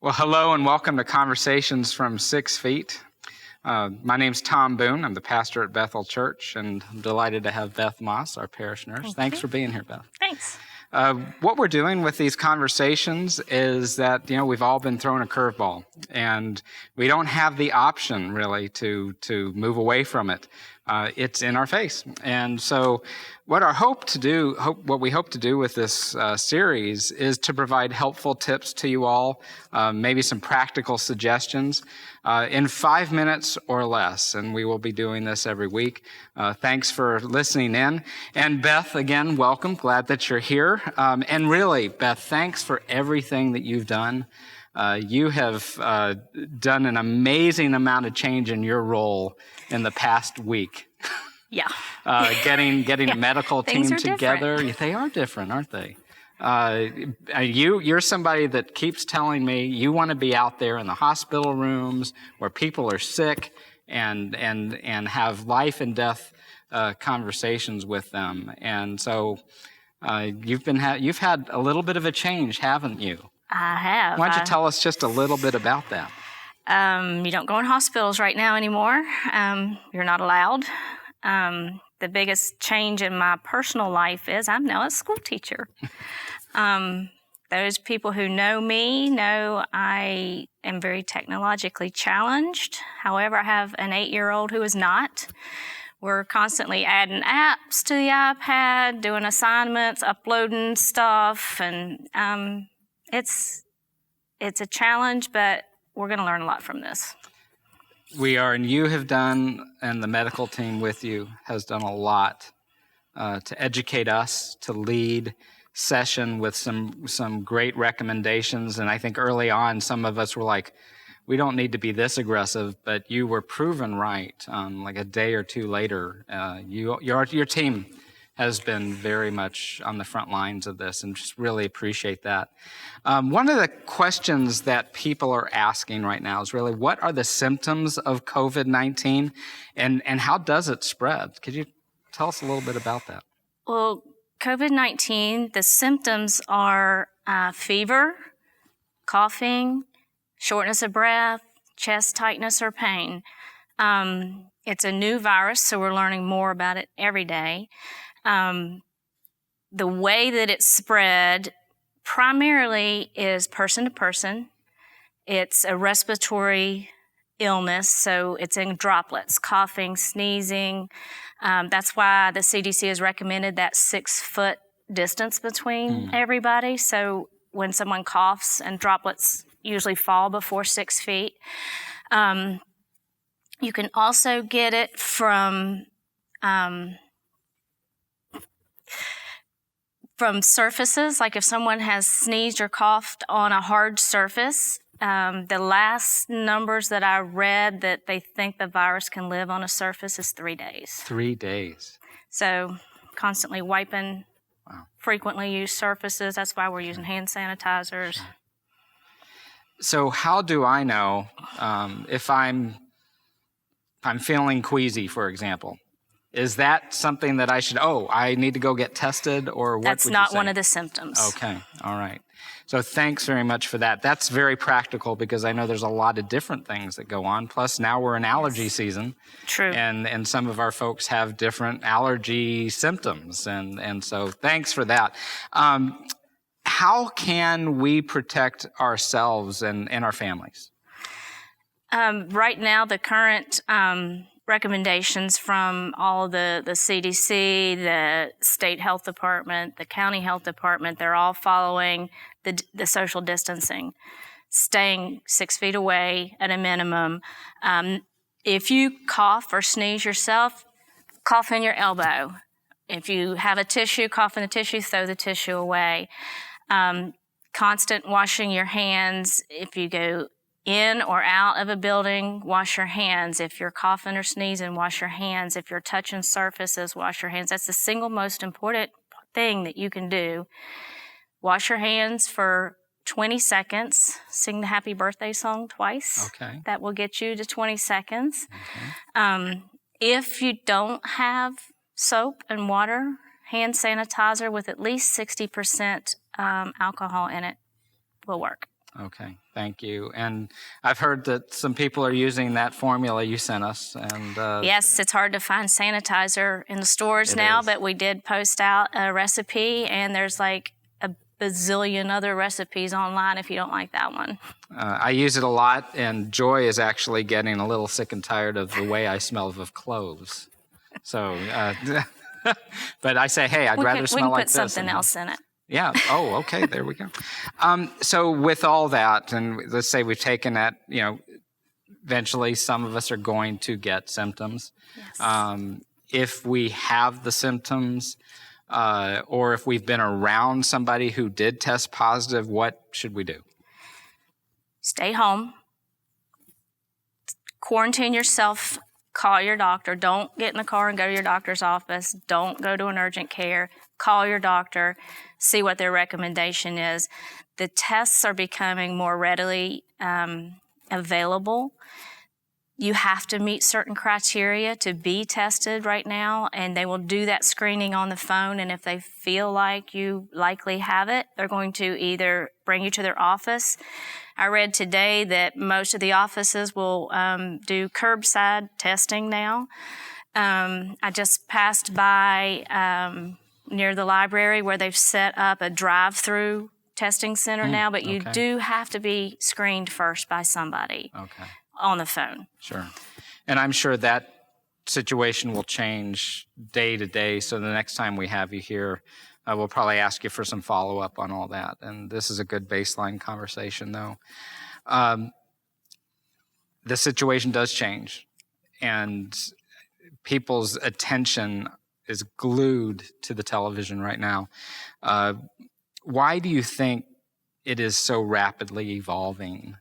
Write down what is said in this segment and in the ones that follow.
Well, hello and welcome to Conversations from 6 Feet. My name's Tom Boone. I'm the pastor at Bethel Church, and I'm delighted to have Beth Moss, our parish nurse. Thanks for being here, Beth. Thanks. What we're doing with these conversations is that, we've all been thrown a curveball, and we don't have the option, really, to move away from it. It's in our face. And so what we hope to do with this series is to provide helpful tips to you all, maybe some practical suggestions in 5 minutes or less. And we will be doing this every week. Thanks for listening in. And Beth, again, welcome. Glad that you're here. And really, Beth, thanks for everything that you've done. You have done an amazing amount of change in your role in the past week. Yeah. Getting a medical team together. Different. They are different, aren't they? You're somebody that keeps telling me you want to be out there in the hospital rooms where people are sick and have life and death conversations with them. And so you've had a little bit of a change, haven't you? I have. Why don't you tell us just a little bit about that? You don't go in hospitals right now anymore. You're not allowed. The biggest change in my personal life is I'm now a school teacher. Those people who know me know I am very technologically challenged. However, I have an 8-year-old who is not. We're constantly adding apps to the iPad, doing assignments, uploading stuff, and it's a challenge, but we're going to learn a lot from this. We are, and you have done, and the medical team with you has done a lot to educate us, to lead session with some great recommendations. And I think early on, some of us were like, we don't need to be this aggressive, but you were proven right. Like a day or two later, your team has been very much on the front lines of this, and just really appreciate that. One of the questions that people are asking right now is really, what are the symptoms of COVID-19, and how does it spread? Could you tell us a little bit about that? Well, COVID-19, the symptoms are fever, coughing, shortness of breath, chest tightness or pain. It's a new virus, so we're learning more about it every day. The way that it's spread primarily is person to person. It's a respiratory illness, so it's in droplets, coughing, sneezing. That's why the CDC has recommended that 6-foot distance between everybody. So when someone coughs, and droplets usually fall before 6 feet. You can also get it from surfaces, like if someone has sneezed or coughed on a hard surface. The last numbers that I read that they think the virus can live on a surface is 3 days. 3 days. So constantly wiping frequently used surfaces. That's why we're using hand sanitizers. So how do I know if I'm feeling queasy, for example? Is that something that I need to go get tested, or what? That's not one of the symptoms. Okay, all right. So thanks very much for that. That's very practical, because I know there's a lot of different things that go on. Plus, now we're in allergy season. True. And some of our folks have different allergy symptoms, and so thanks for that. How can we protect ourselves and our families? Right now, the current recommendations from all the CDC, the state health department, the county health department, they're all following the social distancing, staying 6 feet away at a minimum. If you cough or sneeze yourself, cough in your elbow. If you have a tissue, cough in the tissue, throw the tissue away. Constant washing your hands. If you go in or out of a building, wash your hands. If you're coughing or sneezing, wash your hands. If you're touching surfaces, wash your hands. That's the single most important thing that you can do. Wash your hands for 20 seconds. Sing the happy birthday song twice. Okay. That will get you to 20 seconds. Okay. If you don't have soap and water, hand sanitizer with at least 60% alcohol in it will work. Okay, thank you. And I've heard that some people are using that formula you sent us. And Yes, it's hard to find sanitizer in the stores It now, is. but we did post out a recipe, and there's like a bazillion other recipes online if you don't like that one. I use it a lot, and Joy is actually getting a little sick and tired of the way I smell of cloves. So, but I say, hey, I'd rather smell like this. We can put something else in it. Yeah. Oh, okay. There we go. So with all that, and let's say we've taken that, eventually some of us are going to get symptoms. Yes. If we have the symptoms, or if we've been around somebody who did test positive, what should we do? Stay home. Quarantine yourself. Call your doctor. Don't get in the car and go to your doctor's office. Don't go to an urgent care. Call your doctor. See what their recommendation is. The tests are becoming more readily available. You have to meet certain criteria to be tested right now, and they will do that screening on the phone, and if they feel like you likely have it, they're going to either bring you to their office. I read today that most of the offices will do curbside testing now. I just passed by near the library where they've set up a drive-through testing center now, but you do have to be screened first by somebody on the phone. Sure. And I'm sure that situation will change day to day. So the next time we have you here, we'll probably ask you for some follow-up on all that. And this is a good baseline conversation, though. The situation does change, and people's attention is glued to the television right now. Why do you think it is so rapidly evolving?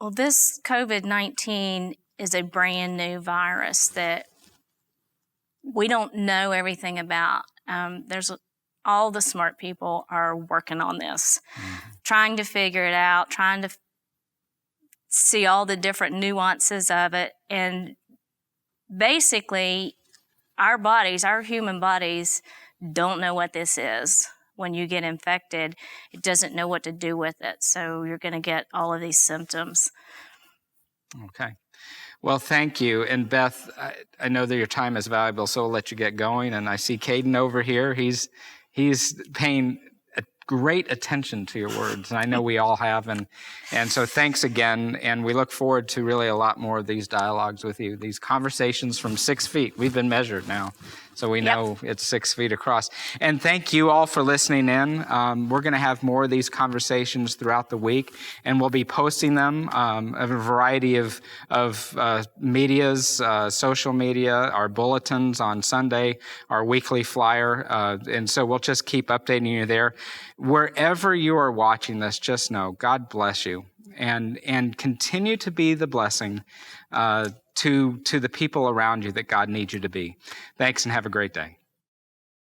Well, this COVID-19 is a brand new virus that we don't know everything about. All the smart people are working on this, trying to figure it out, trying to see all the different nuances of it. And basically, our human bodies don't know what this is. When you get infected, it doesn't know what to do with it. So you're going to get all of these symptoms. Okay. Well, thank you. And Beth, I know that your time is valuable, so I'll let you get going. And I see Caden over here. He's paying great attention to your words, and I know we all have. And so thanks again, and we look forward to really a lot more of these dialogues with you, these conversations from 6 feet. We've been measured now, so we know it's 6 feet across. And thank you all for listening in. We're going to have more of these conversations throughout the week, and we'll be posting them of a variety of medias, social media, our bulletins on Sunday, our weekly flyer, and so we'll just keep updating you there. Wherever you are watching this, just know God bless you, and continue to be the blessing to the people around you that God needs you to be. Thanks, and have a great day.